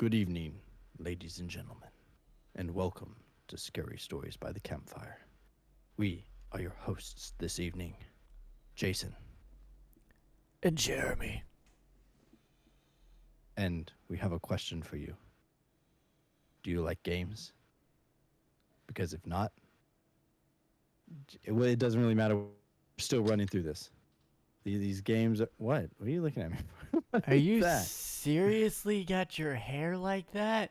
Good evening, ladies and gentlemen, and welcome to Scary Stories by the Campfire. We are your hosts this evening, Jason, And Jeremy. and we have a question for you. Do you like games? Because if not, it doesn't really matter. We're still running through this. These games are. What? What are you looking at me for? What Are is you that? seriously got your hair like that?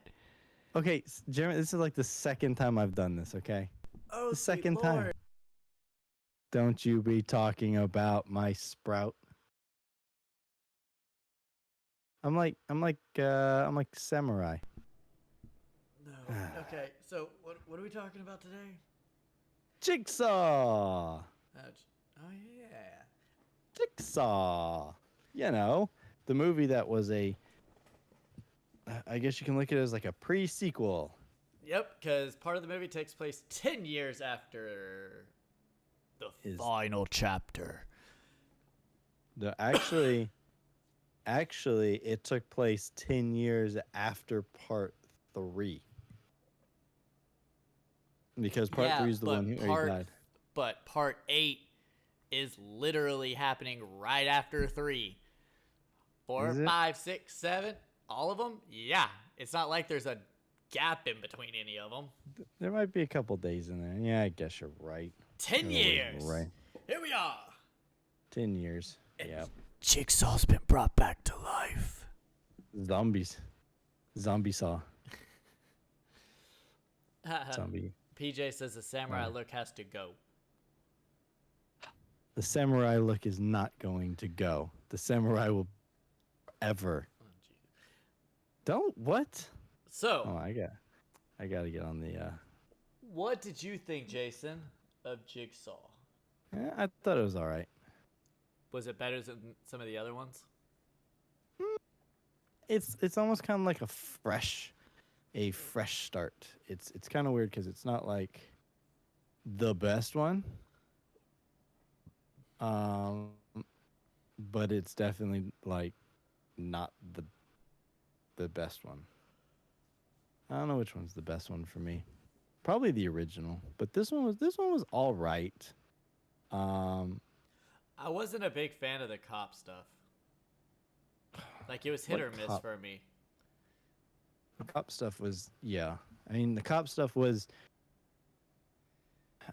Okay, Jeremy, this is like the second time I've done this, okay? Oh, The sweet second time. lord. Don't you be talking about my sprout. I'm like samurai. No. Okay, so what are we talking about today? Jigsaw. Oh yeah. Jigsaw. You know, the movie that was I guess you can look at it as like a pre-sequel. Yep, because part of the movie takes place 10 years after the Is final chapter. the actually it took place 10 years after part 3 because part Yeah, 3 is the one where he died. but part 8 is literally happening right after 3. Is 4, it? 5, 6, 7, all of them? Yeah. It's not like there's a gap in between any of them. There might be a couple days in there. Yeah, I guess you're right. 10 In a way, you're years. right. Here we are. 10 years. And Yeah. Jigsaw's been brought back to life. Zombies. Zombie saw. Zombie. PJ says the samurai look has to go. The samurai look is not going to go. The samurai will ever. Oh, gee. Don't what? So, Oh, I got to get on the what did you think, Jason, of Jigsaw? I thought it was all right. Was it better than some of the other ones? It's almost kind of like a fresh start. It's kind of weird cuz it's not like the best one. Um but it's definitely like not the best one. I don't know which one's the best one for me. Probably the original, but this one was all right. Um, I wasn't a big fan of the cop stuff. Like, it was hit what or miss cop for me. the cop stuff was yeah. I mean the cop stuff was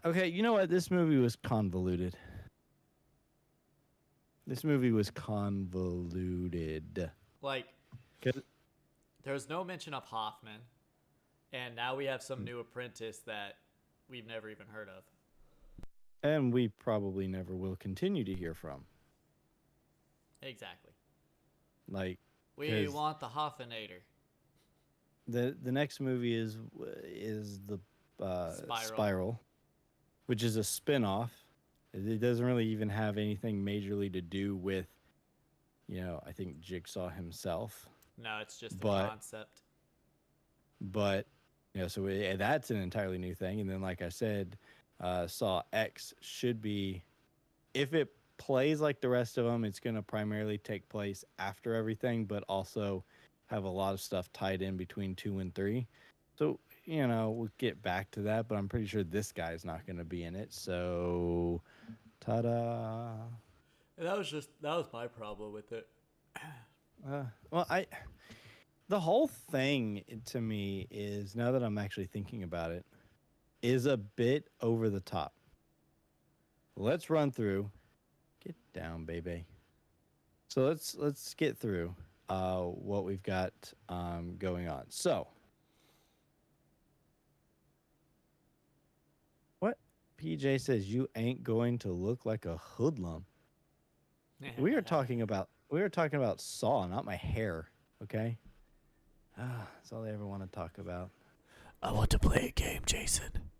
okay. You know what? This movie was convoluted. This movie was convoluted. Like, 'Cause- there was no mention of Hoffman, and now we have some new apprentice that we've never even heard of. And we probably never will continue to hear from. Exactly. Like We 'cause want the Hoffinator. the next movie is the Spiral, which is a spin-off. It doesn't really even have anything majorly to do with, I think Jigsaw himself. No, it's just the But concept. but so that's an entirely new thing. And then, like I said, Saw X should be, if it plays like the rest of them, it's going to primarily take place after everything, but also have a lot of stuff tied in between 2 and 3. So, we'll get back to that, but I'm pretty sure this guy's not going to be in it. So, ta-da. And that was my problem with it. Well, the whole thing to me is, now that I'm actually thinking about it, is a bit over the top. Let's run through. Get down, baby. So let's get through what we've got going on. So, what PJ says, you ain't going to look like a hoodlum. We are talking about Saw, not my hair. Okay, that's all they ever want to talk about. I want to play a game, Jason.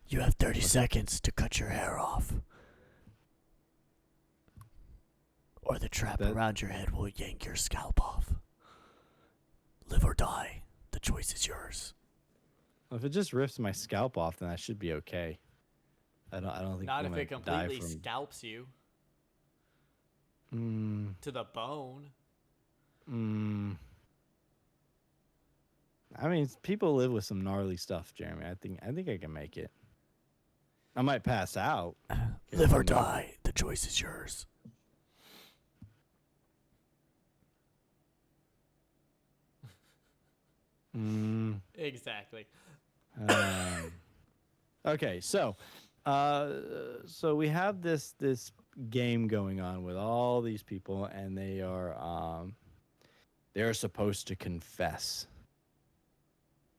You have 30 seconds to cut your hair off, or the trap That around your head will yank your scalp off. Live or die. The choice is yours. if it just rips my scalp off, then I should be okay. I don't think Not I'm if it gonna die completely from. scalps you Mm, to the bone. mm, I mean, people live with some gnarly stuff, Jeremy. I think I can make it. I might pass out. Live or die. The choice is yours. Mm, Exactly. um, okay, so we have this game going on with all these people, and they're supposed to confess.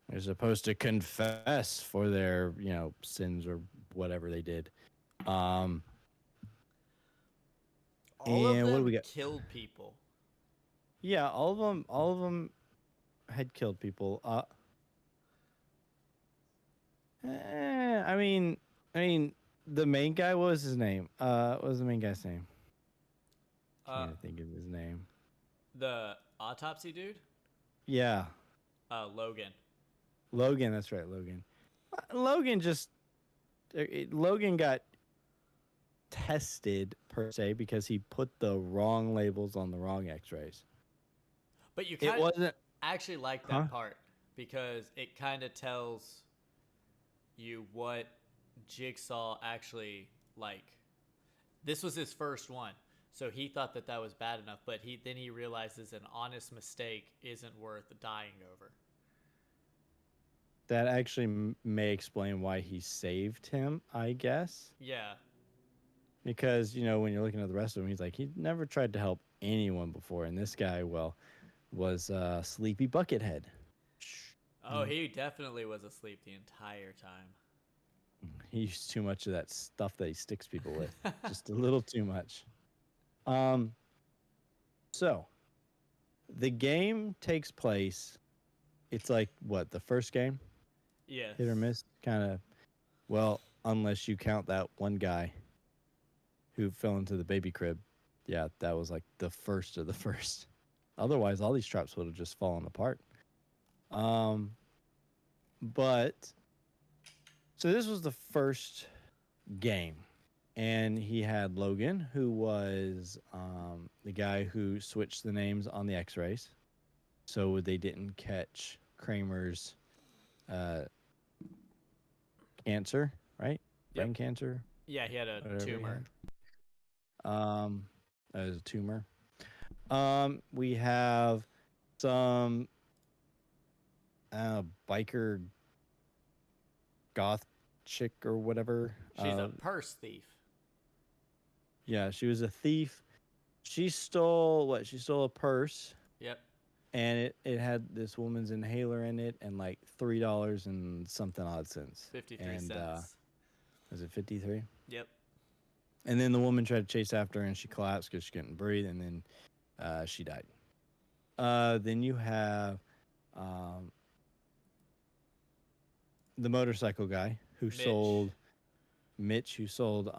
They're supposed to confess for their sins or whatever they did. Um, All of and what do them we got? killed people. Yeah, all of them had killed people. I mean, the main guy. What was his name? What was the main guy's name? Can't Uh, even think of his name. the autopsy dude, Yeah, Logan. Logan. That's right, Logan. Logan just Logan got tested per se because he put the wrong labels on the wrong X-rays. But you It kind of wasn't, actually like huh? that part because it kind of tells you what Jigsaw actually like. This was his first one, so he thought that that was bad enough. But he realizes an honest mistake isn't worth dying over. That actually may explain why he saved him, I guess. Yeah. Because when you're looking at the rest of him, he's like he never tried to help anyone before, and this guy, well, was Sleepy Buckethead. Oh, he definitely was asleep the entire time. He used too much of that stuff that he sticks people with, just a little too much. Um, so the game takes place. It's like what the first game, Yes. hit or miss, kind of. Well, unless you count that one guy who fell into the baby crib. Yeah, that was like the first of the first. Otherwise, all these traps would have just fallen apart. Um, but so this was the first game, and he had Logan, who was the guy who switched the names on the X-rays, so they didn't catch Kramer's uh, cancer, right? Yep. Brain cancer, Yeah, he had a whatever he tumor. had. As a tumor. We have some biker goth chick or whatever. She's a purse thief. Yeah, she was a thief. She stole what? She stole a purse, Yep. and it had this woman's inhaler in it, and like $3 and something odd cents. 53 And cents. was it 53? Yep. And then the woman tried to chase after her, and she collapsed because she couldn't breathe, and then she died. Then you have um, the motorcycle guy who sold Mitch, who sold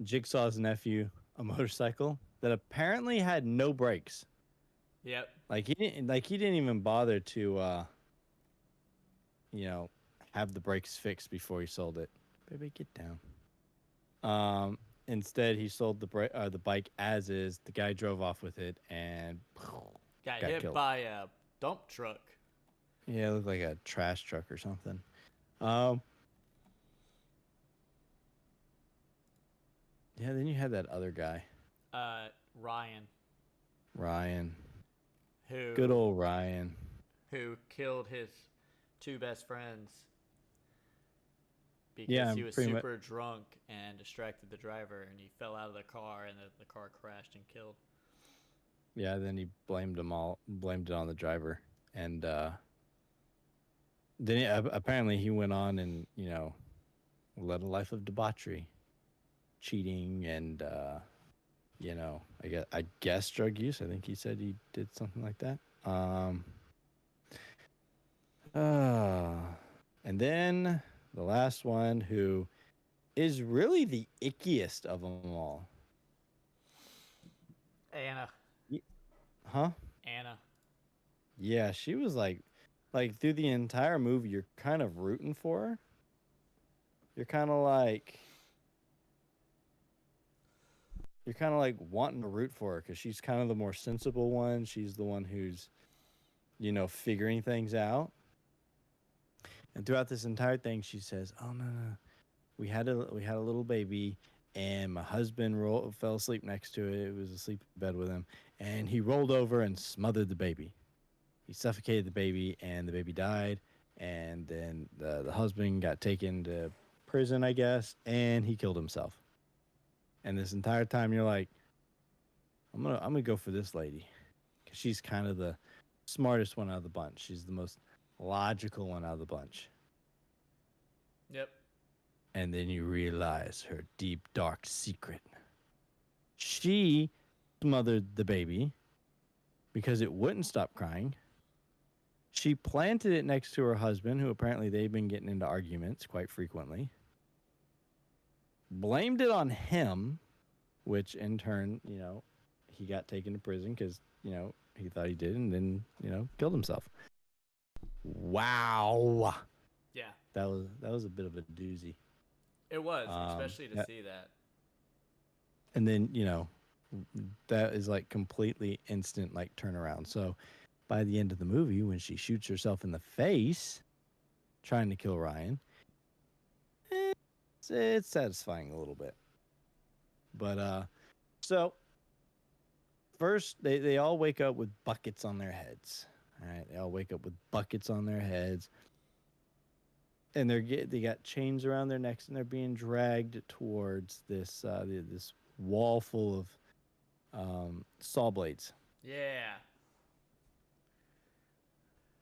Jigsaw's nephew a motorcycle that apparently had no brakes. Yep. He didn't even bother to you know have the brakes fixed before he sold it. Baby, get down. Instead, he sold the bike as is. The guy drove off with it and Got got hit killed. by a dump truck. Yeah, it looked like a trash truck or something. Um, yeah. Then you had that other guy, Ryan, Ryan. who Good old Ryan. who killed his two best friends because Yeah, he was pretty much. super drunk and distracted the driver, and he fell out of the car, and the car crashed and killed. Yeah, then he blamed it on the driver, and then apparently he went on and led a life of debauchery, cheating, and I guess drug use. I think he said he did something like that. Uh, and then the last one, who is really the ickiest of them all. Anna. Huh? Anna. Yeah, she was like through the entire movie, you're kind of rooting for her. You're kind of like wanting to root for her because she's kind of the more sensible one. She's the one who's figuring things out. And throughout this entire thing, she says, "Oh no, no, we had a little baby, and my husband fell asleep next to it. It was asleep in bed with him, and he rolled over and smothered the baby. He suffocated the baby, and the baby died. And then the husband got taken to prison, I guess, and he killed himself. And this entire time, you're like, I'm gonna go for this lady, because she's kind of the smartest one out of the bunch. She's the most logical one out of the bunch. Yep. And then you realize her deep, dark secret. She smothered the baby because it wouldn't stop crying. She planted it next to her husband, who apparently they've been getting into arguments quite frequently. Blamed it on him, which in turn, he got taken to prison because, he thought he did, and then, killed himself. Wow. Yeah. That was a bit of a doozy. It was, especially to see that. And then, that is like completely instant like turnaround. So by the end of the movie, when she shoots herself in the face trying to kill Ryan, it's satisfying a little bit. But so first they all wake up with buckets on their heads. All right, they all wake up with buckets on their heads, and they got chains around their necks, and they're being dragged towards this wall full of saw blades. Yeah.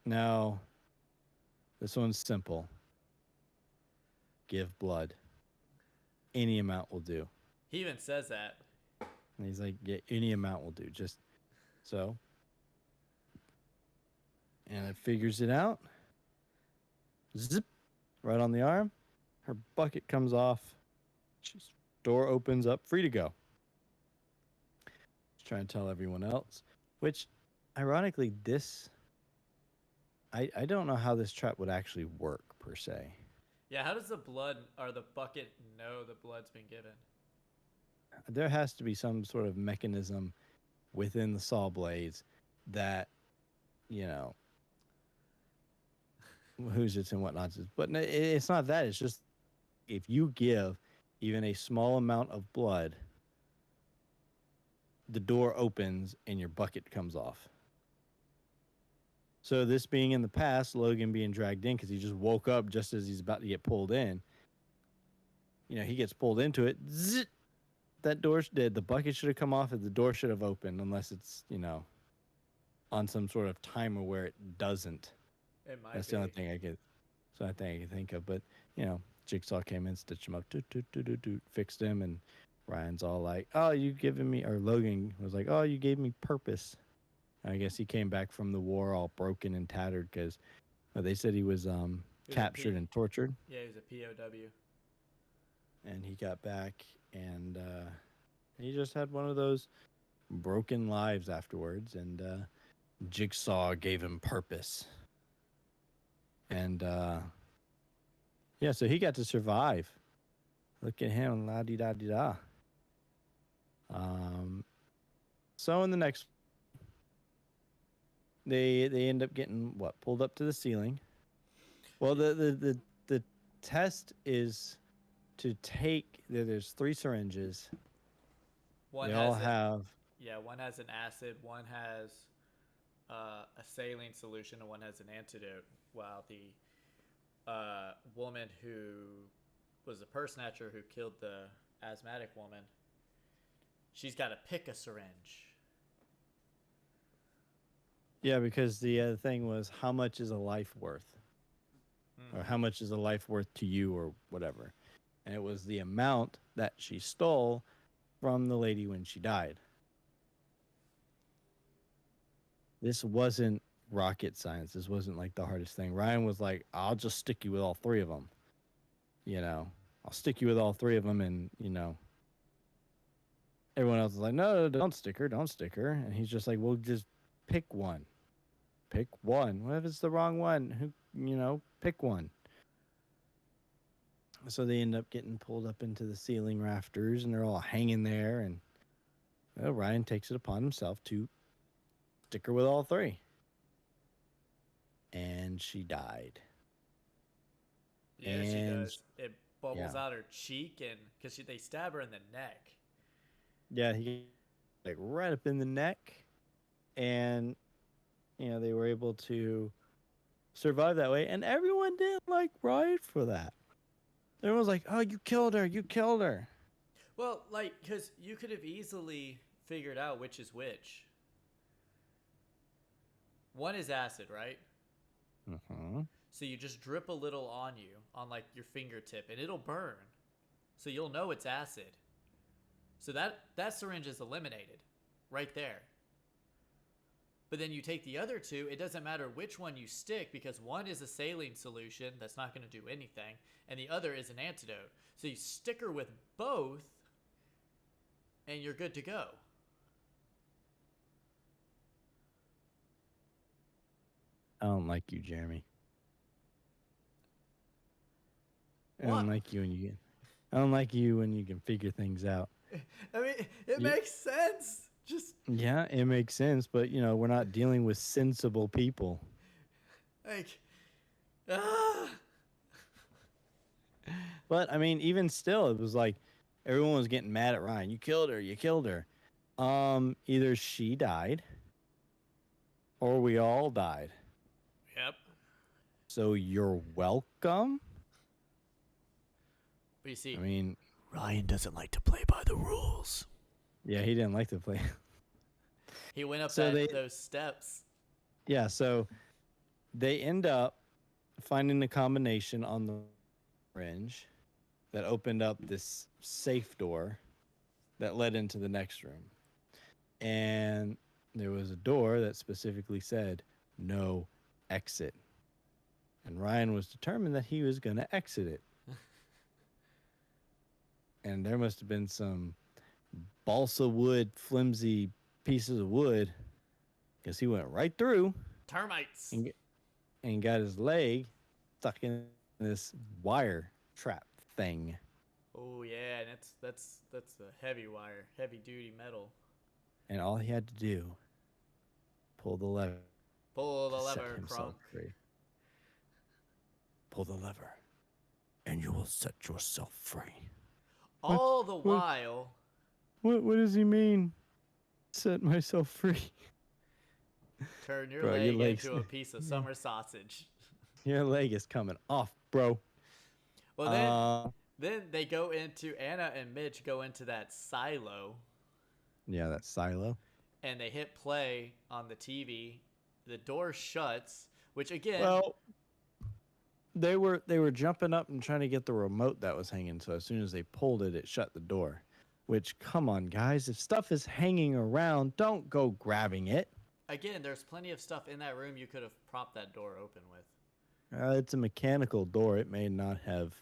Now, this one's simple. Give blood. Any amount will do. He even says that. And he's like, yeah, any amount will do. Just so. And it figures it out. Zip. Right on the arm. Her bucket comes off. Door opens up. Free to go. She's trying to tell everyone else. Which, ironically, I don't know how this trap would actually work, per se. Yeah, how does the blood or the bucket know the blood's been given? There has to be some sort of mechanism within the saw blades that, who's it's and whatnot. But it's not that. It's just if you give even a small amount of blood, the door opens and your bucket comes off. So this being in the past, Logan being dragged in because he just woke up just as he's about to get pulled in. He gets pulled into it. Zzz, that door's dead. The bucket should have come off and the door should have opened, unless it's, on some sort of timer where it doesn't. It might That's be. the only thing I can think of. But, Jigsaw came in, stitched him up, fixed him, and Ryan's all like, oh, you giving me, or Logan was like, oh, you gave me purpose. I guess he came back from the war all broken and tattered because they said he was captured and tortured. Yeah, he was a POW. And he got back, and he just had one of those broken lives afterwards. And Jigsaw gave him purpose. And yeah, so he got to survive. Look at him, la di da di da. So in the next, they end up getting pulled up to the ceiling. Well, the test is to take. There's 3 syringes. One they has all have. Yeah, one has an acid, one has a saline solution, and one has an antidote. While the woman who was the purse snatcher who killed the asthmatic woman, she's got to pick a syringe. Yeah, because the other thing was, how much is a life worth? Or how much is a life worth to you, or whatever. And it was the amount that she stole from the lady when she died. This wasn't rocket science. This wasn't like the hardest thing. Ryan was like, I'll just stick you with all 3 of them. I'll stick you with all 3 of them, and, everyone else is like, no, don't stick her. And he's just like, well, just pick one. Pick one. What if it's the wrong one? Pick one. So they end up getting pulled up into the ceiling rafters, and they're all hanging there. And Ryan takes it upon himself to stick her with all 3. and she died. Yeah, she And does. It bubbles yeah, out her cheek, and because they stab her in the neck. yeah, he like right up in the neck, and they were able to survive that way, and everyone didn't like Riot for that. Everyone was like, "Oh, you killed her! You killed her!" Well, like, because you could have easily figured out which is which. One is acid, right? Mm-hmm. So you just drip a little on you, on like your fingertip, and it'll burn. So you'll know it's acid. So that syringe is eliminated right there. But then you take the other two, it doesn't matter which one you stick because one is a saline solution that's not going to do anything, and the other is an antidote. So you stick her with both, and you're good to go. I don't like you, Jeremy. I don't What? like you when you get. I don't like you when you can figure things out. I mean, it You, makes sense. Just yeah, it makes sense, but we're not dealing with sensible people. like, ah. But I mean, even still, it was like everyone was getting mad at Ryan. You killed her. You killed her. Either she died, or we all died. Yep. So you're welcome. But you see, I mean, Ryan doesn't like to play by the rules. yeah, he didn't like to play. he went up So those steps. yeah, so they end up finding the combination on the fringe that opened up this safe door that led into the next room. And there was a door that specifically said no exit. And Ryan was determined that he was going to exit it. And there must have been some balsa wood, flimsy pieces of wood because he went right through Termites. and got his leg stuck in this wire trap thing. Oh yeah, and that's the heavy wire, heavy duty metal. And all he had to do, pull the lever. Pull the To set lever, himself Crunk. free. Pull the lever, and you will set yourself free. All the What? while, What does he mean? Set myself free. turn your Bro, your leg legs, into a piece of summer sausage. your leg is coming off, bro. Well, then they go into Anna and Mitch go into that silo, Yeah, that silo. and they hit play on the TV. The door shuts, which again, Well, they were jumping up and trying to get the remote that was hanging. So as soon as they pulled it, it shut the door. Which, come on, guys, if stuff is hanging around, don't go grabbing it. again, there's plenty of stuff in that room you could have propped that door open with. It's a mechanical door. It may not have.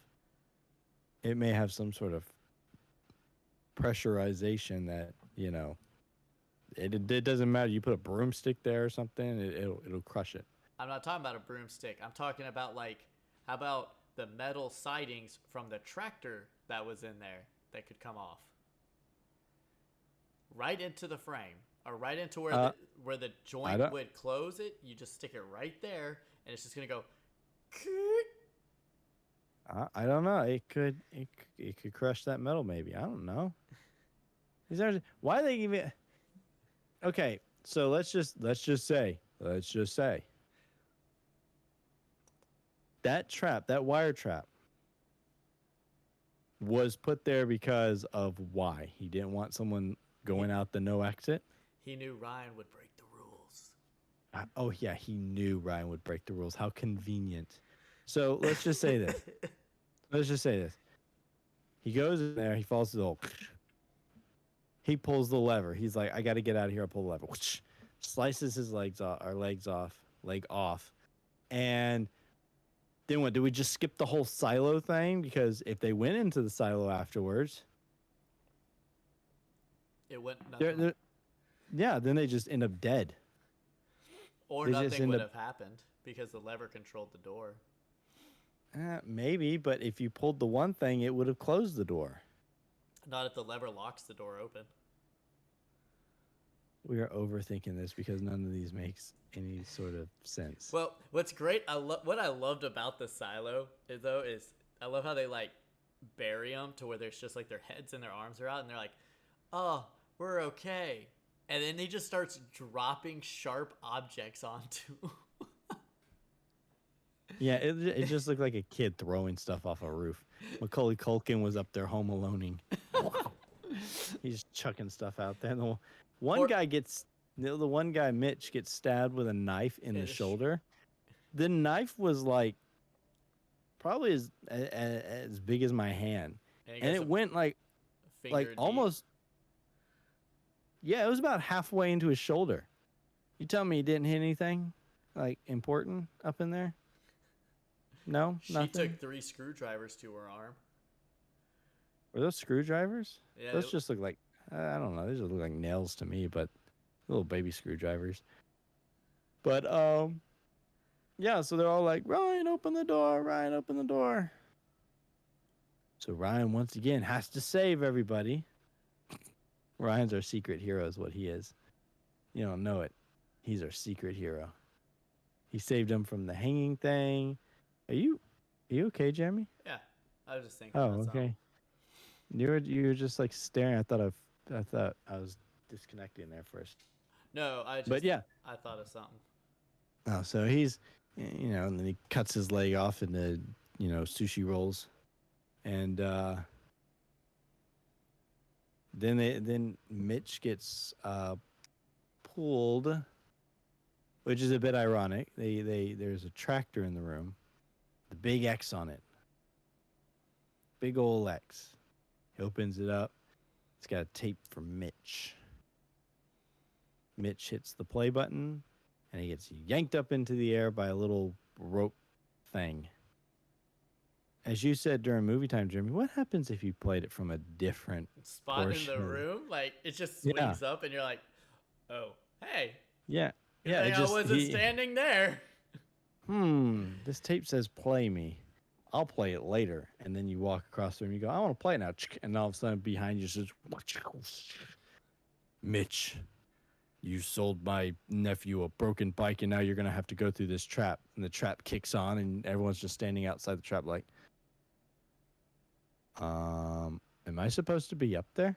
It may have some sort of pressurization that It doesn't matter. You put a broomstick there or something, it'll crush it. I'm not talking about a broomstick. I'm talking about how about the metal sidings from the tractor that was in there that could come off, right into the frame or right into where the joint would close it. You just stick it right there, and it's just gonna go. I don't know. It could crush that metal. Maybe I don't know. Why are they even? Okay, so let's just say that wire trap was put there because of why he didn't want someone going out the no exit. He knew Ryan would break the rules. Oh yeah, he knew Ryan would break the rules. How convenient. So let's just say this. He goes in there. He falls to the hole. He pulls the lever. He's like, I got to get out of here. I'll pull the lever. Slices his leg off. And then what? Do we just skip the whole silo thing? Because if they went into the silo afterwards, It went nothing. then they just end up dead. Or nothing would have happened because the lever controlled the door. Maybe, but if you pulled the one thing, it would have closed the door. Not if the lever locks the door open. We are overthinking this because none of these makes any sort of sense. Well, what's great, what I loved about the silo is I love how they like bury them to where there's just like their heads and their arms are out, and they're like, "Oh, we're okay," and then he just starts dropping sharp objects onto. Yeah, it just looked like a kid throwing stuff off a roof. Macaulay Culkin was up there home aloneing. He's chucking stuff out there. And Or- the one guy, Mitch, gets stabbed with a knife in the shoulder. The knife was like probably as big as my hand, and it went like almost. Yeah, it was about halfway into his shoulder. You tell me he didn't hit anything like important up in there? No, She nothing. took 3 screwdrivers to her arm. Were those screwdrivers? Yeah, Those just look like I don't know. They just look like nails to me, but little baby screwdrivers. But yeah. So they're all like, Ryan, open the door. Ryan, open the door. So Ryan once again has to save everybody. Ryan's our secret hero, is what he is. You don't know it. He's our secret hero. He saved him from the hanging thing. Are you okay, Jeremy? Yeah, I was just thinking. Oh, okay. You were just like staring. I thought I was disconnecting there first. No, but yeah, I thought of something. Oh, so he's, and then he cuts his leg off into, sushi rolls, and then Mitch gets pulled, which is a bit ironic. There's a tractor in the room, the big X on it, big old X. He opens it up. It's got a tape for Mitch. Mitch hits the play button, and he gets yanked up into the air by a little rope thing. As you said during movie time, Jeremy, what happens if you played it from a different spot in the room? Like, it just swings up, and you're like, oh, hey. Yeah. Yeah. I wasn't standing there. This tape says play me. I'll play it later. And then you walk across the room, you go, I want to play it now. And all of a sudden behind you says, Mitch, you sold my nephew a broken bike, and now you're going to have to go through this trap. And the trap kicks on, and everyone's just standing outside the trap like, am I supposed to be up there?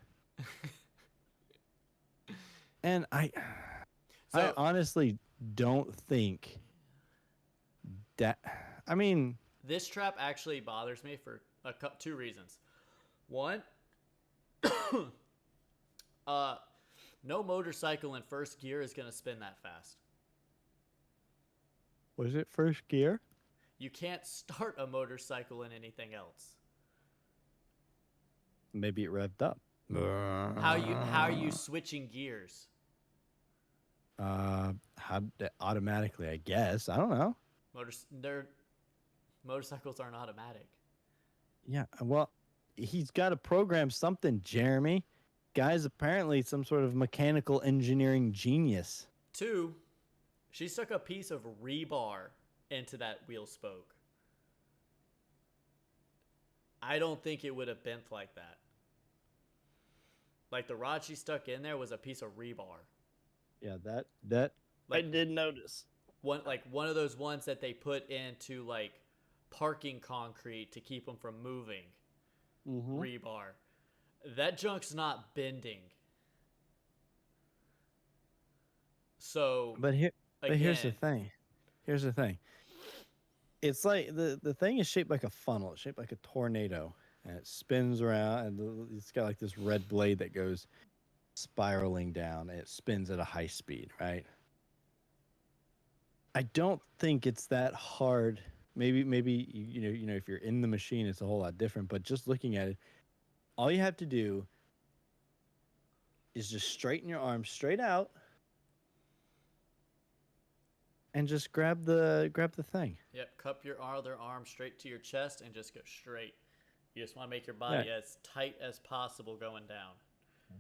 And I honestly don't think that, I mean... This trap actually bothers me for 2 reasons. One, no motorcycle in first gear is going to spin that fast. Was it first gear? You can't start a motorcycle in anything else. Maybe it revved up. How are you switching gears? Automatically, I guess. I don't know. Motorcycles aren't automatic. Yeah, well, he's got to program something, Jeremy. Guy's apparently some sort of mechanical engineering genius. 2, she stuck a piece of rebar into that wheel spoke. I don't think it would have bent like that. Like, the rod she stuck in there was a piece of rebar. Yeah, that like, I did notice. One of those ones that they put into like parking concrete to keep them from moving. Mm-hmm. Rebar. That junk's not bending. So, but here's the thing. Here's the thing. It's like the thing is shaped like a funnel. It's shaped like a tornado, and it spins around, and it's got like this red blade that goes spiraling down, and it spins at a high speed, right? I don't think it's that hard. Maybe if you're in the machine, it's a whole lot different. But just looking at it, all you have to do is just straighten your arms straight out, and just grab the thing. Yep, cup your other arm straight to your chest and just go straight. You just want to make your body as tight as possible going down.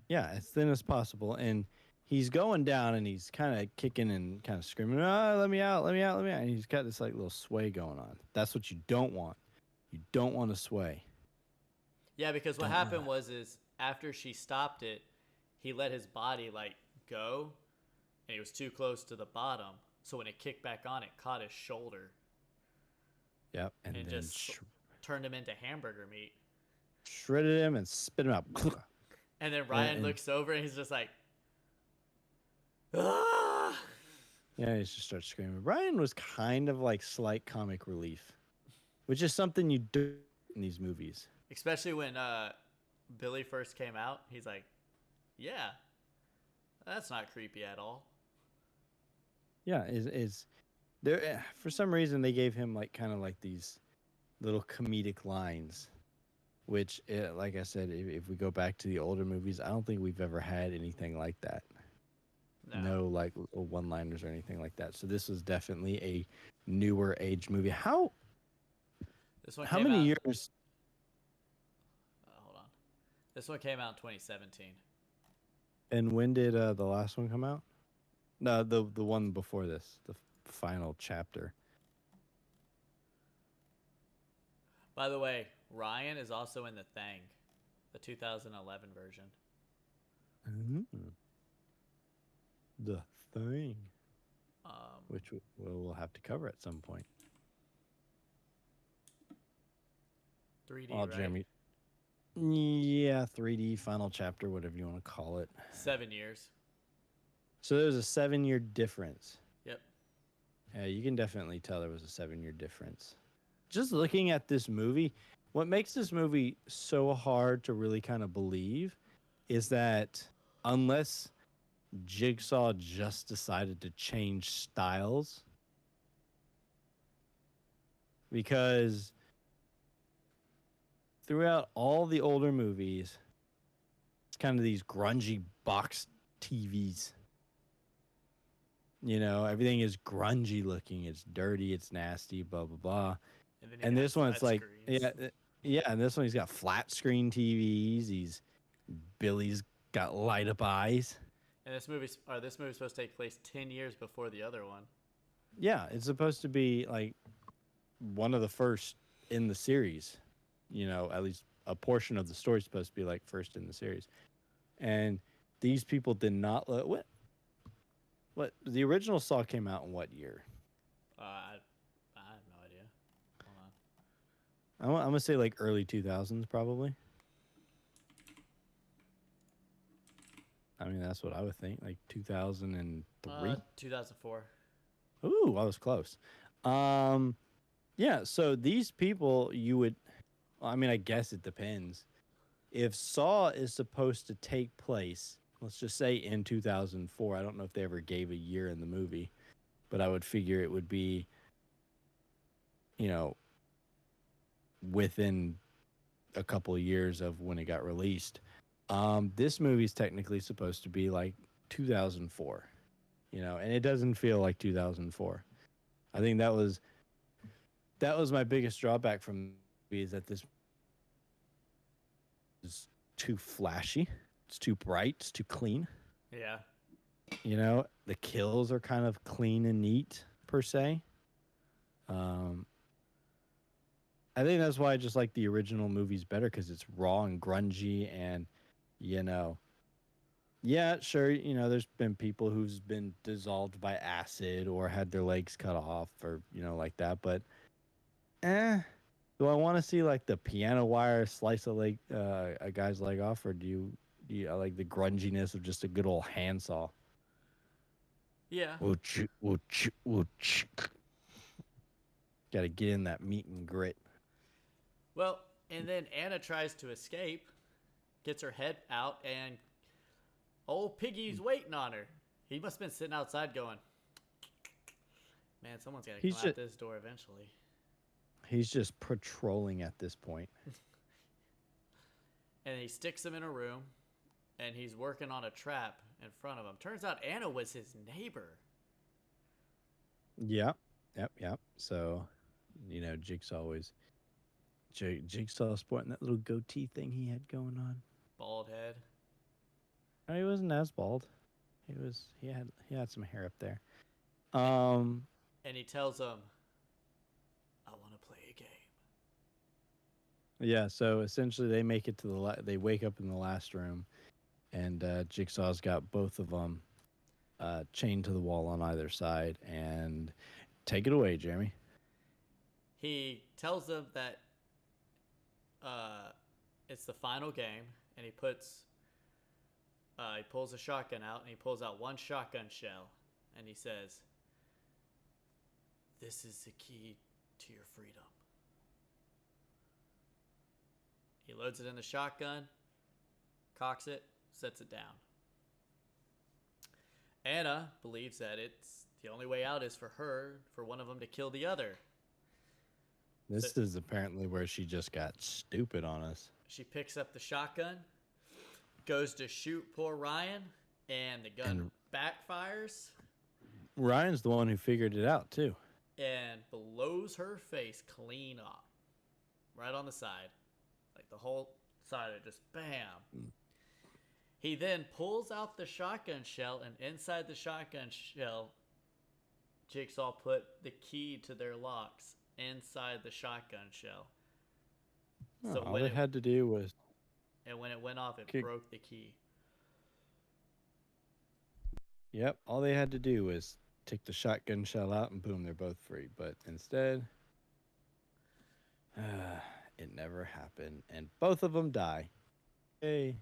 Yeah, as thin as possible. And he's going down, and he's kind of kicking and kind of screaming, let me out, let me out, let me out. And he's got this like little sway going on. That's what you don't want. You don't want to sway. Yeah, because what happened was after she stopped it, he let his body like go, and he was too close to the bottom. So when it kicked back on, it caught his shoulder Yep. And and then just turned him into hamburger meat. shredded him and spit him out. And then Ryan and- looks over and he's just like, ah! Yeah, he just starts screaming. Ryan was kind of like slight comic relief, which is something you do in these movies. Especially when Billy first came out, he's like, yeah, that's not creepy at all. Yeah, is there for some reason they gave him like kind of like these little comedic lines, which, like I said, if we go back to the older movies, I don't think we've ever had anything like that. No like one-liners or anything like that. So this was definitely a newer age movie. How This one how came many out, years? hold on. This one came out in 2017. And when did the last one come out? No, the one before this, the final chapter. By the way, Ryan is also in The Thing, the 2011 version. The Thing, Um, which we'll have to cover at some point. 3D, Oh, right? Jeremy. Yeah, 3D final chapter, whatever you want to call it. 7 years. So there's a 7-year difference. Yep. Yeah, you can definitely tell there was a 7-year difference. Just looking at this movie, what makes this movie so hard to really kind of believe is that unless Jigsaw just decided to change styles, because throughout all the older movies, it's kind of these grungy box TVs. You know, everything is grungy looking. It's dirty. It's nasty. Blah blah blah. And, then And this one, it's like, screens. yeah. And this one, he's got flat screen TVs. Billy's got light up eyes. And this movie's supposed to take place 10 years before the other one. Yeah, it's supposed to be like one of the first in the series. You know, at least a portion of the story is supposed to be like first in the series. And these people did not let what the original Saw came out in what year? I have no idea. Hold on. I'm gonna say like early 2000s probably. I mean, that's what I would think, like 2003. 2004. Ooh, I was close. Yeah, so these people I mean, I guess it depends. If Saw is supposed to take place, let's just say in 2004, I don't know if they ever gave a year in the movie, but I would figure it would be, you know, within a couple of years of when it got released. This movie's technically supposed to be like 2004, you know, and it doesn't feel like 2004. I think that was my biggest drawback from the movie, is that this is too flashy, it's too bright, it's too clean. Yeah. You know, the kills are kind of clean and neat per se. I think that's why I just like the original movies better, because it's raw and grungy, and you know, yeah, sure, you know, there's been people who's been dissolved by acid or had their legs cut off or, you know, like that, but do I want to see like the piano wire slice a guy's leg off, or do you like the grunginess of just a good old handsaw? Yeah. Got to get in that meat and grit. Well, and then Anna tries to escape, gets her head out, and old Piggy's waiting on her. He must have been sitting outside going, man, someone's got to come out this door eventually. He's just patrolling at this point. And he sticks him in a room, and he's working on a trap in front of him. Turns out Anna was his neighbor. Yep. So, you know, Jigsaw sporting that little goatee thing he had going on. Bald head. No, he wasn't as bald. He had some hair up there. And he tells him, I want to play a game. Yeah, so essentially they make it to they wake up in the last room, and Jigsaw's got both of them chained to the wall on either side. And take it away, Jeremy. He tells them that it's the final game, and he pulls a shotgun out, and he pulls out one shotgun shell, and he says, "This is the key to your freedom." He loads it in the shotgun, cocks it, sets it down. Anna believes that it's the only way out is for one of them to kill the other. This So is apparently where she just got stupid on us. she picks up the shotgun, goes to shoot poor Ryan, and the gun backfires Ryan's the one who figured it out, too. and blows her face clean off. Right on the side. Like the whole side of just bam. He then pulls out the shotgun shell, and inside the shotgun shell, Jigsaw put the key to their locks inside the shotgun shell. So all when they it, had to do was and when it went off, it kick. broke the key. Yep, all they had to do was take the shotgun shell out, and boom, they're both free. But instead, it never happened, and both of them die. Hey.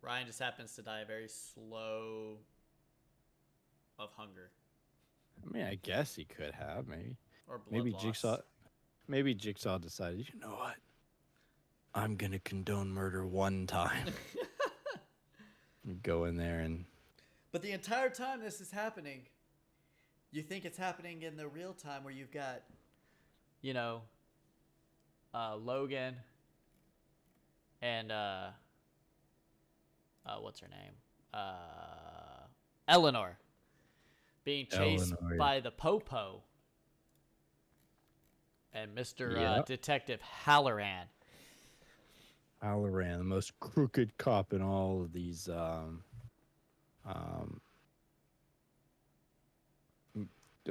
Ryan just happens to die very slow of hunger I mean, I guess he could have, maybe. or blood Maybe loss. Jigsaw decided, you know what? I'm gonna condone murder one time. Go in there and But the entire time this is happening, you think it's happening in the real time where you've got, Logan and what's her name? Eleanor being chased Eleanor. by the Popo and Mr. Yep. Detective Halloran. Halloran, the most crooked cop in all of these the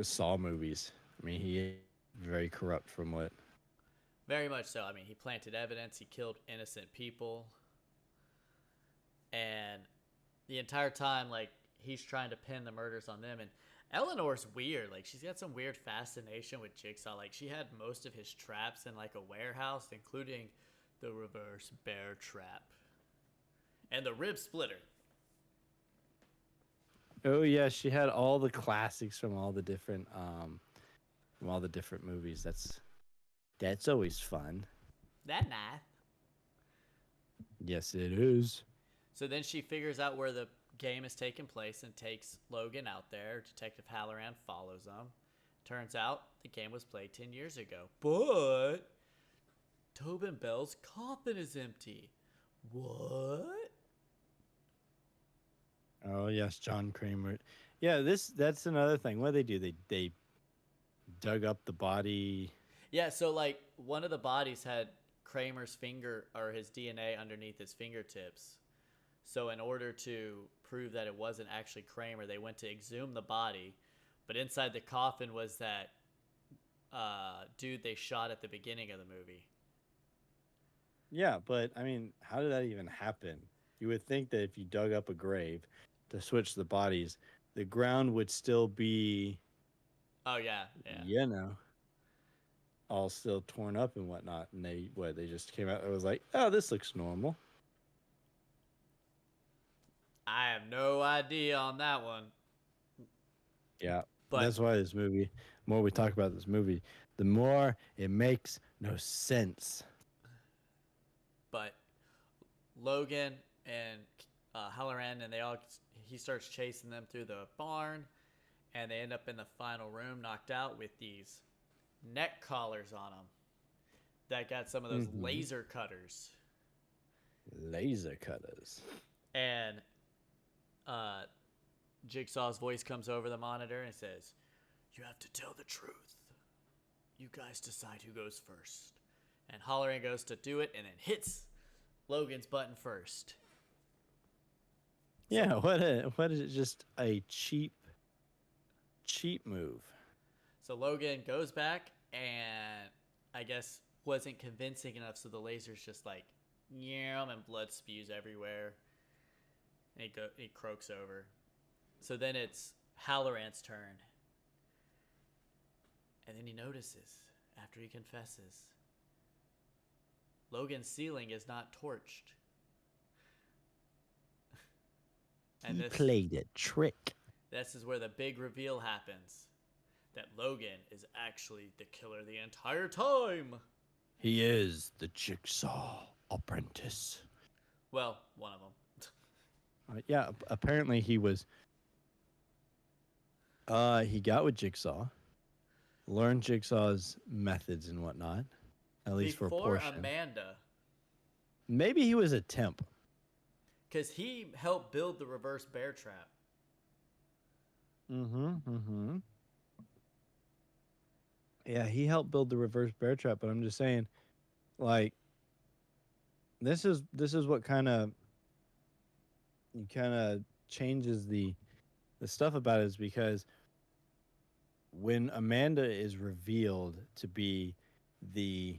Saw movies. I mean, he is very corrupt from what. Very much so. I mean, he planted evidence. He killed innocent people. And the entire time, like, he's trying to pin the murders on them. And Eleanor's weird. Like, she's got some weird fascination with Jigsaw. Like, she had most of his traps in, like, a warehouse, including the reverse bear trap and the rib splitter. Oh yeah, she had all the classics from all the different movies. That's always fun. That nice. Yes, it is. So then she figures out where the game is taking place and takes Logan out there. Detective Halloran follows them. Turns out the game was played 10 years ago. But Tobin Bell's coffin is empty. What? Oh yes, John Kramer. Yeah, that's another thing. What do? They dug up the body. Yeah, so like one of the bodies had Kramer's finger or his DNA underneath his fingertips. So in order to prove that it wasn't actually Kramer, they went to exhume the body. But inside the coffin was that dude they shot at the beginning of the movie. Yeah, but I mean, how did that even happen? You would think that if you dug up a grave to switch the bodies, the ground would still be, Oh yeah. all still torn up and whatnot. And they just came out. It was like, oh, this looks normal. I have no idea on that one. Yeah, But that's why this movie. The more we talk about this movie, the more it makes no sense. But Logan and Halloran and he starts chasing them through the barn, and they end up in the final room knocked out with these neck collars on them that got some of those laser cutters. Laser cutters. And Jigsaw's voice comes over the monitor and says, "You have to tell the truth. You guys decide who goes first." And Halloran goes to do it and then hits Logan's button first. Yeah, what is it? Just a cheap move. So Logan goes back and I guess wasn't convincing enough, so the laser's just like, yeah, and blood spews everywhere. And he croaks over. So then it's Halloran's turn. And then he notices, after he confesses, Logan's ceiling is not torched. And He played a trick. this is where the big reveal happens. That Logan is actually the killer the entire time. He is the Jigsaw apprentice. Well, one of them. Yeah, apparently he was. He got with Jigsaw, learned Jigsaw's methods and whatnot, at least for a Before portion. Amanda, Maybe he was a temp. because he helped build the reverse bear trap. Mm-hmm. Yeah, he helped build the reverse bear trap, but I'm just saying, like, this is what kind of changes the stuff about it, is because when Amanda is revealed to be the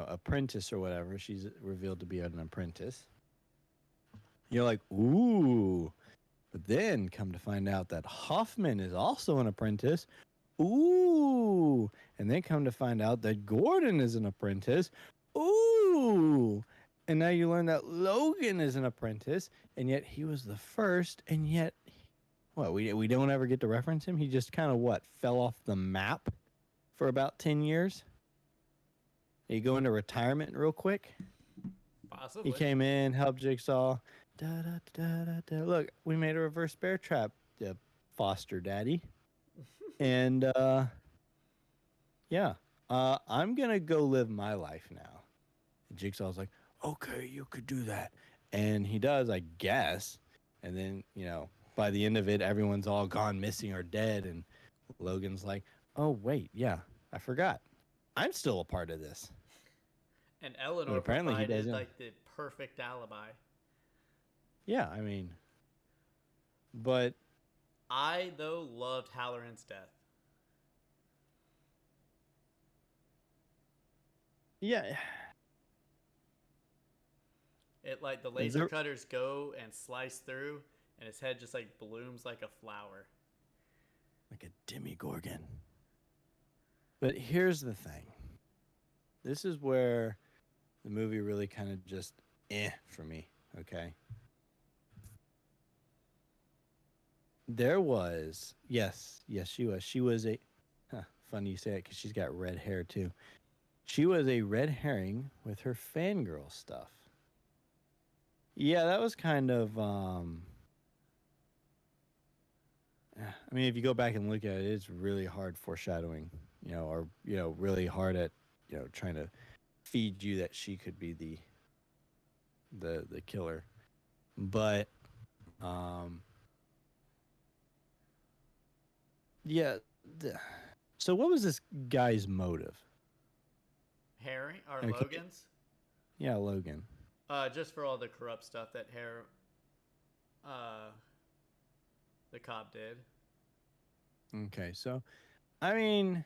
apprentice or whatever, she's revealed to be an apprentice. You're like, ooh. But then come to find out that Hoffman is also an apprentice. Ooh. And then come to find out that Gordon is an apprentice. Ooh. And now you learn that Logan is an apprentice, and yet he was the first, and yet what, we don't ever get to reference him? He just kind of fell off the map for about 10 years? You go into retirement real quick? Possibly. He came in, helped Jigsaw. Da, da, da, da, da. Look, we made a reverse bear trap, foster daddy. And yeah, I'm gonna go live my life now. And Jigsaw's like, okay, you could do that, and he does, I guess. And then by the end of it, everyone's all gone missing or dead, and Logan's like, oh wait, yeah, I forgot, I'm still a part of this. And Eleanor But apparently he provided doesn't. like the perfect alibi. Yeah, I mean, but I, though, loved Halloran's death. yeah, It like the laser cutters go and slice through, and his head just like blooms like a flower. like a demigorgon. But here's the thing. This is where the movie really kind of just for me, okay? There was, yes, she was. She was a, funny you say it because she's got red hair too. She was a red herring with her fangirl stuff. Yeah, that was kind of, I mean, if you go back and look at it, it's really hard foreshadowing, or, really hard at, trying to feed you that she could be the killer. But, yeah. So what was this guy's motive? Harry or Okay. Logan's? Yeah, Logan. Just for all the corrupt stuff that the cop did. Okay, so, I mean,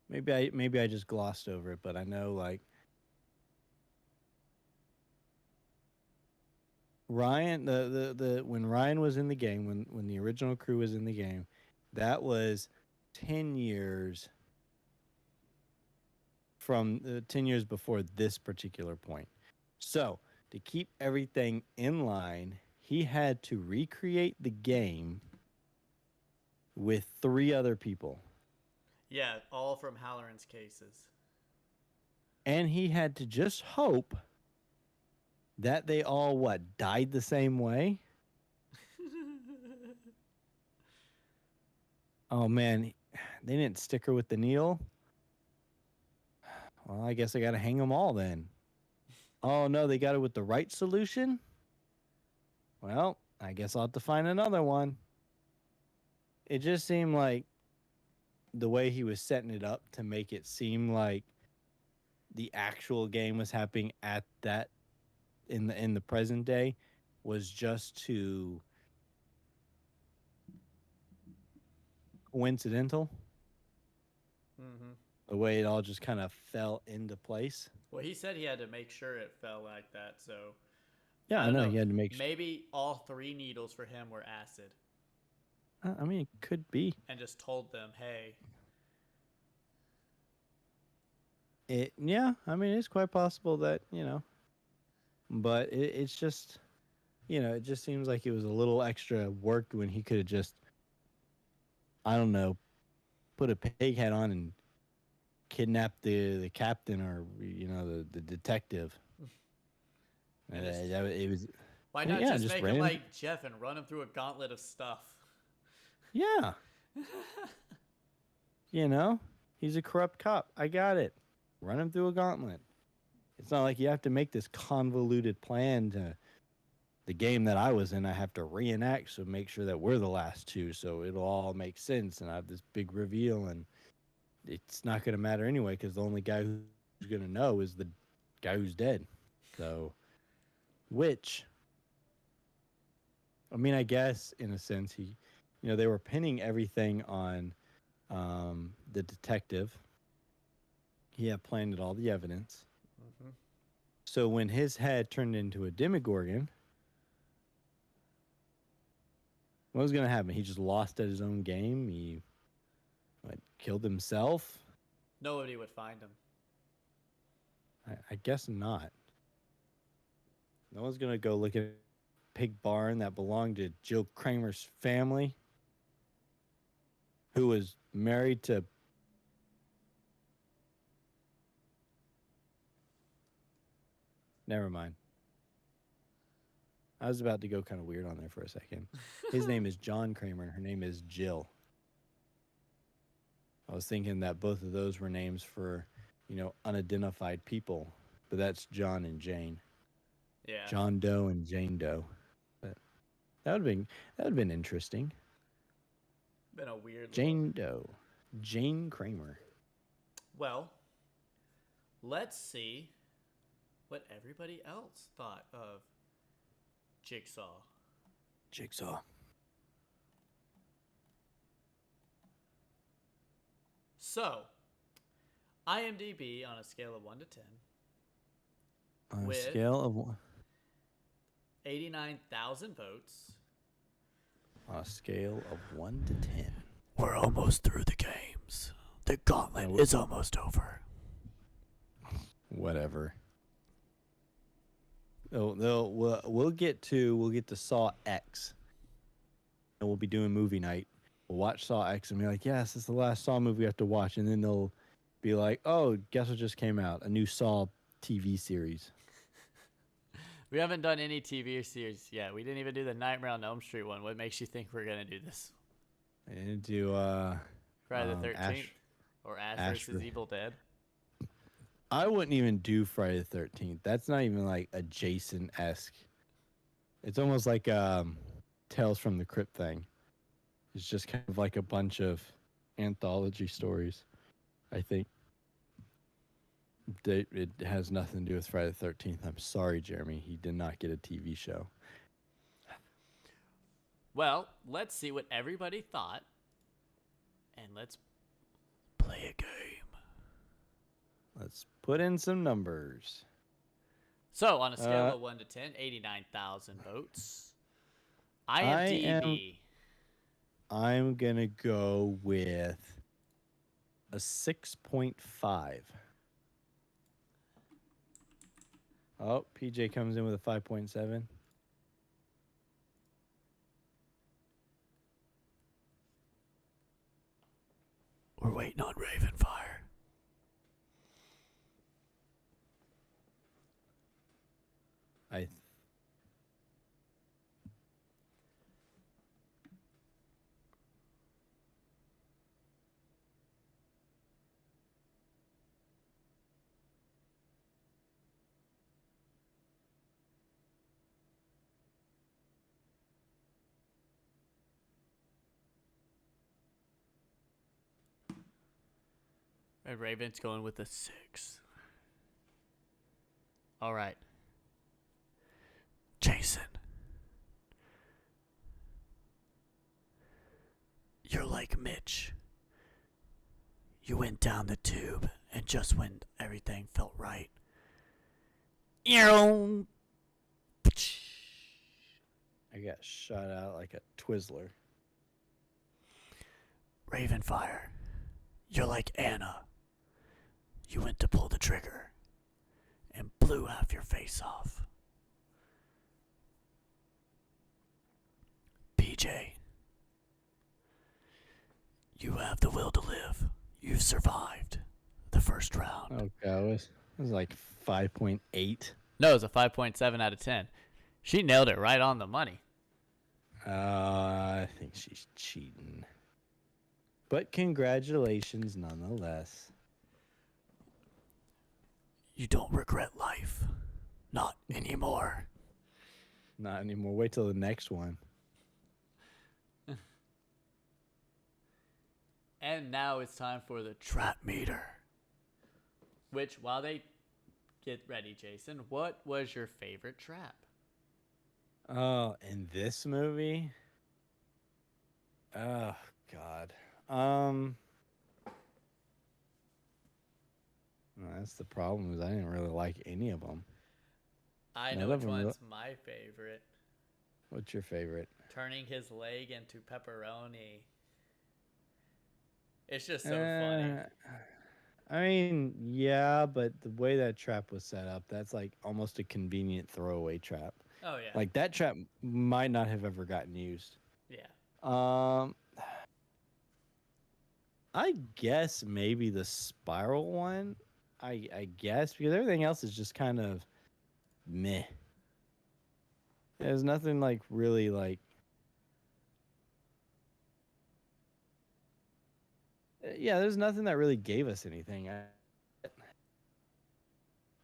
maybe I just glossed over it, but I know, like, Ryan, the when Ryan was in the game, when the original crew was in the game, that was 10 years from 10 years before this particular point. So, to keep everything in line, he had to recreate the game with 3 other people. Yeah, all from Halloran's cases. And he had to just hope that they all died the same way. Oh man, they didn't stick her with the needle. Well, I guess I got to hang them all then. Oh no, they got it with the right solution. Well, I guess I'll have to find another one. It just seemed like the way he was setting it up to make it seem like the actual game was happening at that in the present day was just too coincidental. Mm-hmm. The way it all just kind of fell into place. Well, he said he had to make sure it fell like that, so Yeah, I I don't know know. he had to make. Maybe all 3 needles for him were acid, I mean, it could be. and just told them, "Hey, It. Yeah, I mean, it's quite possible that but it's just it just seems like it was a little extra work when he could have just I don't know put a pig head on and kidnapped the captain or the detective. and just It was why not yeah, just just make him ran. like Jeff and run him through a gauntlet of stuff?" Yeah, he's a corrupt cop. I got it. Run him through a gauntlet. It's not like you have to make this convoluted plan to the game that I was in. I have to reenact, so make sure that we're the last two, so it'll all make sense. And I have this big reveal, and it's not going to matter anyway because the only guy who's going to know is the guy who's dead. So, which, I mean, I guess in a sense, they were pinning everything on the detective. He had planted all the evidence. Mm-hmm. So when his head turned into a demogorgon, what was going to happen? He just lost at his own game. He killed himself. Nobody would find him. I guess not. No one's going to go look at a pig barn that belonged to Jill Kramer's family, who was married to. Never mind. I was about to go kind of weird on there for a second. His name is John Kramer, and her name is Jill. I was thinking that both of those were names for, unidentified people, but that's John and Jane. Yeah. John Doe and Jane Doe. But that would have been interesting. Been a weird Jane Doe. Jane Kramer. Well, let's see what everybody else thought of Jigsaw. Jigsaw. So, IMDb on a scale of 1 to 10. On a With scale of one. 89,000 votes. On a scale of 1 to 10. We're almost through the games. The gauntlet is almost over. Whatever. We'll get to Saw X, and we'll be doing movie night. We'll watch Saw X and be like, yes, this is the last Saw movie we have to watch. And then they'll be like, oh, guess what just came out? A new Saw TV series. We haven't done any TV series yet. We didn't even do the Nightmare on Elm Street one. What makes you think we're going to do this? And do Friday the 13th? Or Ash vs. Ash- Evil Dead? I wouldn't even do Friday the 13th. That's not even like a Jason-esque. It's almost like Tales from the Crypt thing. It's just kind of like a bunch of anthology stories, I think. It has nothing to do with Friday the 13th. I'm sorry, Jeremy. He did not get a TV show. Well, let's see what everybody thought. And let's Play a game. Let's put in some numbers. So, on a scale of 1 to 10, 89,000 votes. IMDb. I'm going to go with a 6.5. Oh, PJ comes in with a 5.7. We're waiting on Ravenfire. I Red Raven's going with a 6. All right. Jason. You're like Mitch. You went down the tube, and just when everything felt right, got shot out like a Twizzler. Ravenfire, you're like Anna. You went to pull the trigger and blew half your face off. PJ, you have the will to live. You've survived the first round. Oh god, it was like 5.8. No, it was a 5.7 out of 10. She nailed it right on the money. I think she's cheating. But congratulations nonetheless. You don't regret life. Not anymore. Not anymore. Wait till the next one. And now it's time for the Trap meter. which, while they get ready, Jason, what was your favorite trap? Oh, in this movie? Oh god. That's the problem is I didn't really like any of them. I None know of which them one's my favorite. What's your favorite? Turning his leg into pepperoni. It's just so funny. I mean, yeah, but the way that trap was set up, that's like almost a convenient throwaway trap. Oh yeah. Like that trap might not have ever gotten used. Yeah. I guess maybe the spiral one. I guess because everything else is just kind of meh. There's nothing like really like. Yeah, there's nothing that really gave us anything.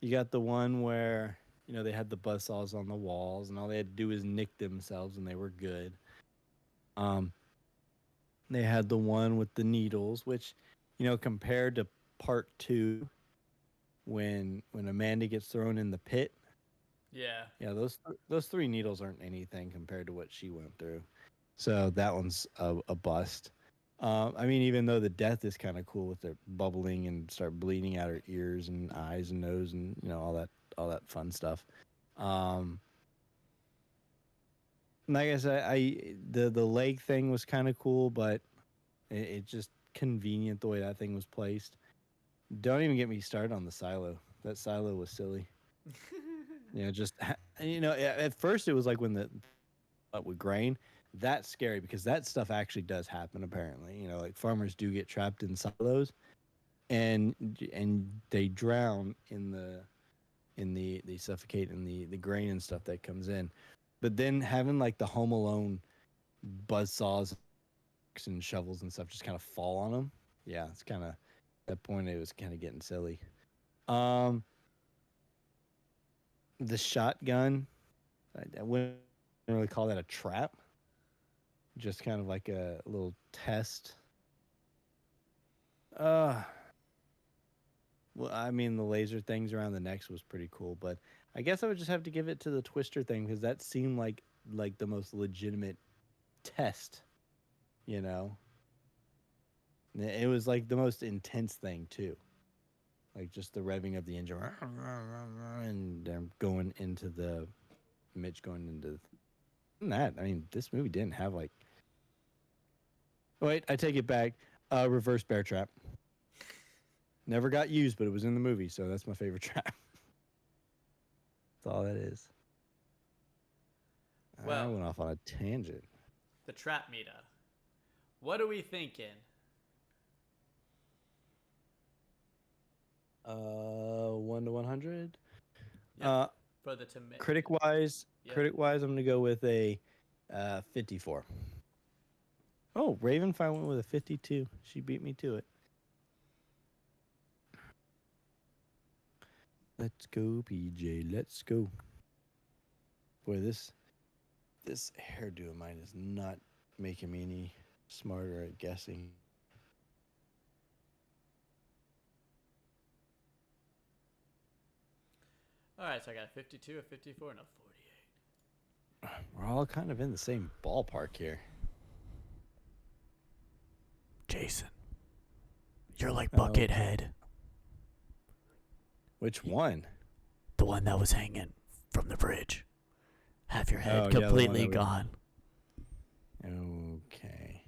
You got the one where they had the buzzsaws on the walls, and all they had to do was nick themselves, and they were good. They had the one with the needles, which, compared to part 2, when Amanda gets thrown in the pit. Yeah. Yeah, those 3 needles aren't anything compared to what she went through. So that one's a bust. I mean, even though the death is kind of cool with it bubbling and start bleeding out her ears and eyes and nose and all that fun stuff. Like I said, the leg thing was kind of cool, but it's just convenient the way that thing was placed. Don't even get me started on the silo. That silo was silly. At first it was like when with grain. That's scary because that stuff actually does happen apparently. Like farmers do get trapped in silos and they drown they suffocate in the grain and stuff that comes in. But then having like the Home Alone buzz saws and shovels and stuff just kind of fall on them. Yeah, it's kind of at that point it was kind of getting silly. The shotgun, I wouldn't really call that a trap. Just kind of like a little test. Well, I mean, the laser things around the necks was pretty cool, but I guess I would just have to give it to the twister thing because that seemed like the most legitimate test. It was like the most intense thing too, like just the revving of the engine and going into the Mitch going into that. I mean, this movie didn't have like. Wait, I take it back. Reverse bear trap. Never got used, but it was in the movie, so that's my favorite trap. That's all that is. I went off on a tangent. The trap meter. What are we thinking? 1 to 100. Yep. For the tomato. Critic wise, I'm gonna go with a 54. Oh, Ravenfire went with a 52. She beat me to it. Let's go, PJ. Let's go. Boy, this hairdo of mine is not making me any smarter at guessing. All right, so I got a 52, a 54, and a 48. We're all kind of in the same ballpark here. Jason, you're like Buckethead. Which one? The one that was hanging from the bridge. Half your head, Oh, yeah, the one completely that was. gone. Okay.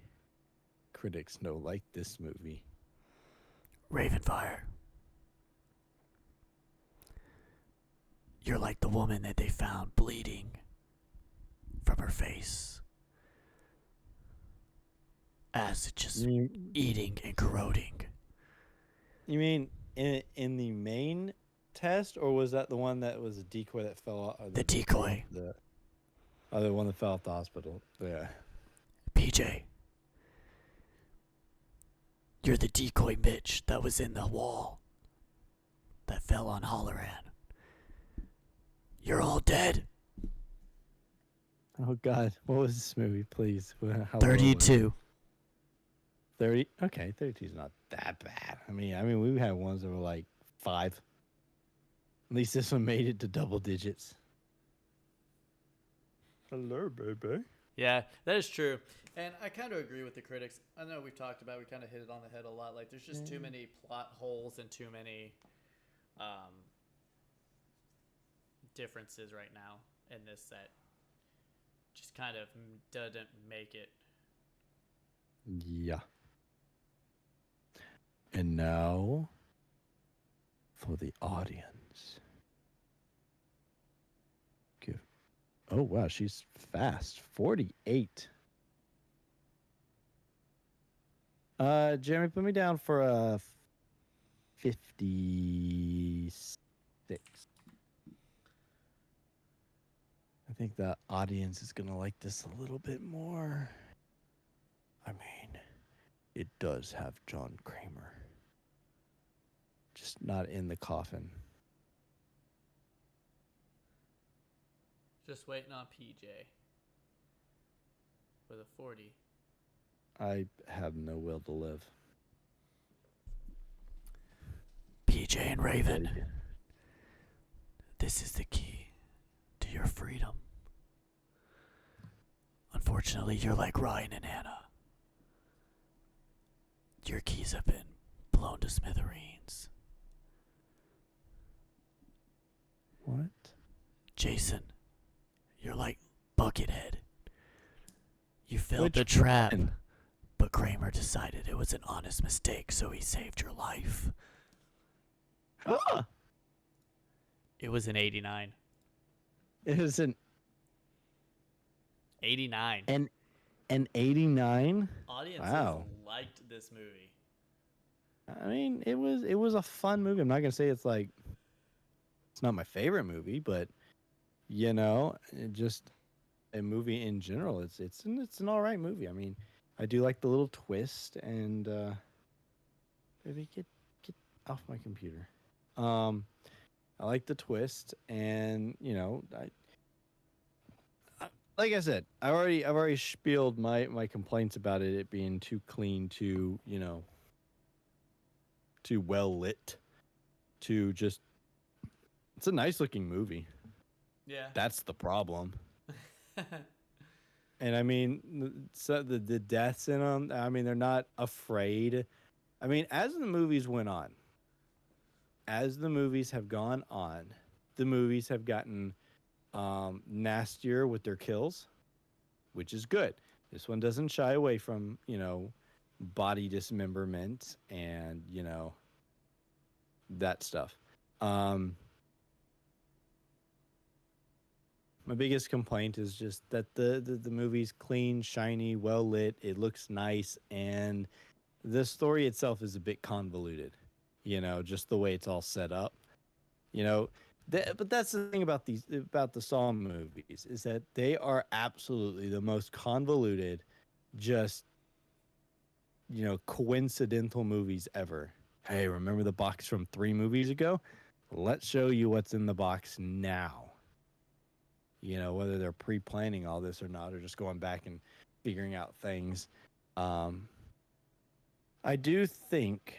Critics don't like this movie. Ravenfire. You're like the woman that they found bleeding from her face. Acid just You, eating and corroding. you mean in the main test, or was that the one that was a decoy that fell off? The decoy. The one that fell off the hospital. Yeah. PJ. You're the decoy Mitch that was in the wall that fell on Holloran. You're all dead. Oh God, what was this movie? Please, how low was it? 32. 30. Okay, 32 is not that bad. I mean, we had ones that were like 5. At least this one made it to double digits. Hello, baby. Yeah, that is true. And I kind of agree with the critics. I know we've talked about, we kind of hit it on the head a lot. Like, there's just too many plot holes and too many differences right now in this that just kind of doesn't make it. Yeah. And now for the audience. Give. Oh wow, she's fast. 48. Jeremy, put me down for a 56. I think the audience is gonna like this a little bit more. I mean, it does have John Kramer. Just not in the coffin. Just waiting on PJ with a 40. I have no will to live. PJ and Raven. This is the key to your freedom. Unfortunately, you're like Ryan and Anna. Your keys have been blown to smithereens. What? Jason, you're like Buckethead. You failed Which the trap, one? but Kramer decided it was an honest mistake, so he saved your life. Ah! It was an 89. It is an 89. an 89. Audiences Wow. liked this movie. I mean, it was a fun movie. I'm not gonna say it's not my favorite movie, but just a movie in general. It's an all right movie. I mean, I do like the little twist and maybe get off my computer. I like the twist, and like I said, I've already spieled my complaints about it being too clean, too well lit, to just it's a nice looking movie. Yeah. That's the problem. And I mean, so the deaths in them. I mean, they're not afraid. I mean, as the movies went on, as the movies have gone on, the movies have gotten nastier with their kills, which is good. This one doesn't shy away from body dismemberment and that stuff. My biggest complaint is just that the movie's clean, shiny, well lit. It looks nice, and the story itself is a bit convoluted. Just the way it's all set up. But that's the thing about the Saw movies is that they are absolutely the most convoluted, just coincidental movies ever. Hey, remember the box from 3 movies ago? Let's show you what's in the box now. Whether they're pre-planning all this or not, or just going back and figuring out things. I do think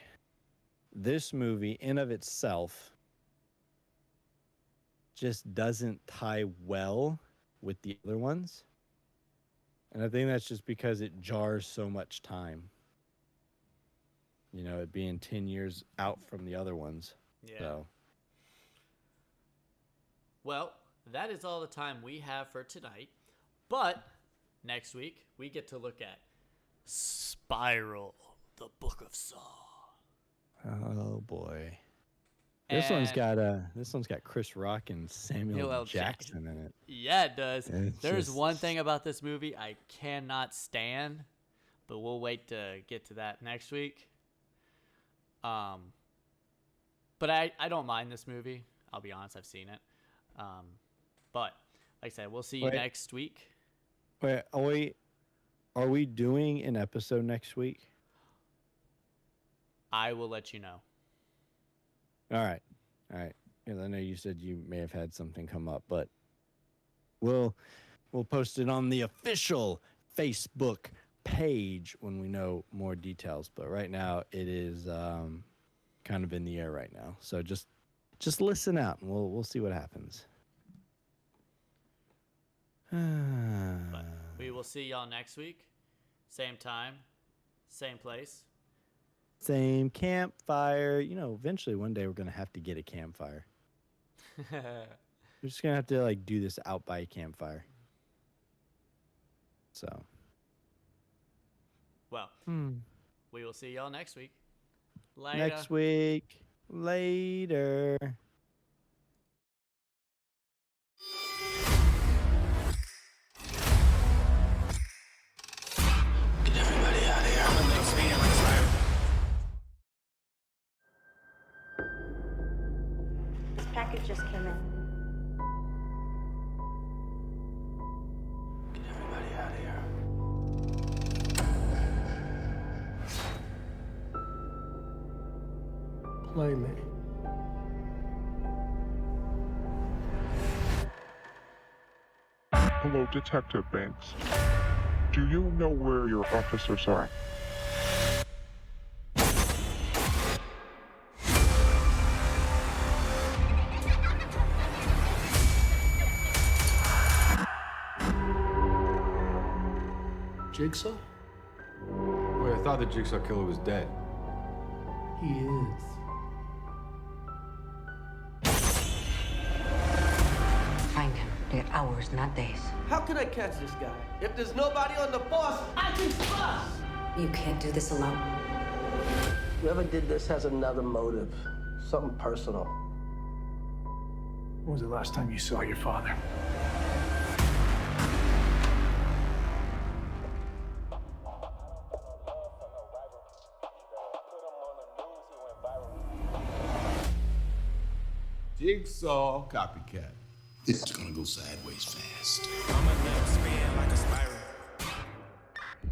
this movie in of itself just doesn't tie well with the other ones. And I think that's just because it jars so much time. It being 10 years out from the other ones. Yeah. So. Well, that is all the time we have for tonight. But next week, we get to look at Spiral, the Book of Saw. Oh boy. This one's got Chris Rock and Samuel L. Jackson in it. Yeah, it does. It's There's just- one thing about this movie I cannot stand, but we'll wait to get to that next week. But I don't mind this movie. I'll be honest, I've seen it. But like I said, we'll see you next week. Wait, are we doing an episode next week? I will let you know. All right. Because I know you said you may have had something come up, but we'll post it on the official Facebook page when we know more details. But right now, it is kind of in the air right now. So just listen out, and we'll see what happens. But we will see y'all next week. Same time, same place. Same campfire. You know, eventually one day we're going to have to get a campfire. We're just going to have to like do this out by a campfire. So. Well, we will see y'all next week. Later. Next week. Later. Get everybody out of here. This package just came in. Get everybody out of here. Play me. Hello, Detective Banks. Do you know where your officers are? Jigsaw? Wait, I thought the Jigsaw killer was dead. He is. Find him. They're hours, not days. How can I catch this guy? If there's nobody on the force, I can bust! You can't do this alone. Whoever did this has another motive. Something personal. When was the last time you saw your father? Jigsaw copycat. This is gonna go sideways fast.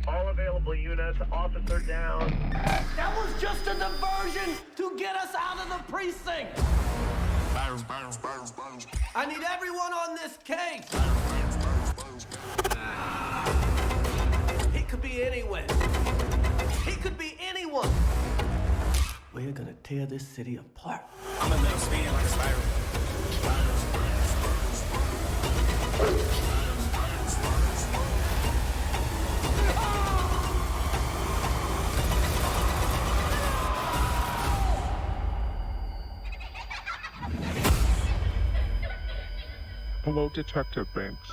All available units, officer down. That was just a diversion to get us out of the precinct! I need everyone on this case! He could be anywhere. He could be anyone. We're gonna tear this city apart. I'm a little spin like a spiral. Hello, Detective Banks.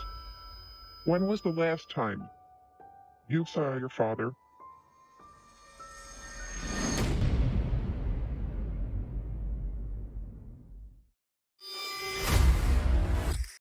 When was the last time you saw your father